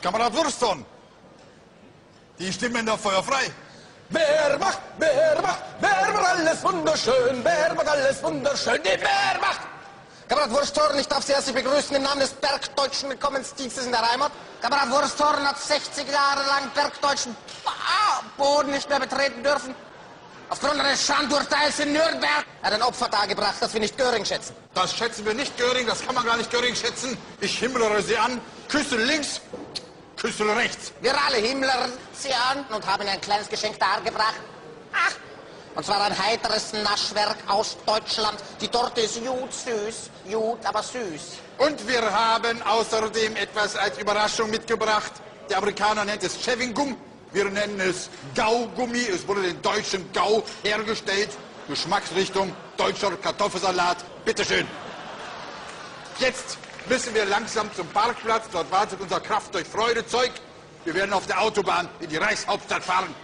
Kamerad Wurstorn, die Stimmen da feuerfrei. Wer macht alles wunderschön, wer macht alles wunderschön, die Wehrmacht! Kamerad Wursthorn, ich darf Sie herzlich begrüßen im Namen des Bergdeutschen Willkommensdienstes in der Heimat. Kamerad Wursthorn hat 60 Jahre lang bergdeutschen Boden nicht mehr betreten dürfen. Aufgrund eines Schandurteils in Nürnberg. Er hat ein Opfer dargebracht, das wir nicht Göring schätzen. Das schätzen wir nicht, Göring, das kann man gar nicht Göring schätzen. Ich himmlere Sie an, Küssel links, Küssel rechts. Wir alle himmeln Sie an und haben Ihnen ein kleines Geschenk dargebracht. Ach, und zwar ein heiteres Naschwerk aus Deutschland. Die Torte ist gut süß, gut, aber süß. Und wir haben außerdem etwas als Überraschung mitgebracht. Die Amerikaner nennen es Chewing Gum. Wir nennen es Gaugummi. Es wurde in deutschem Gau hergestellt. Geschmacksrichtung deutscher Kartoffelsalat. Bitteschön. Jetzt müssen wir langsam zum Parkplatz. Dort wartet unser Kraft durch Freude Zeug. Wir werden auf der Autobahn in die Reichshauptstadt fahren.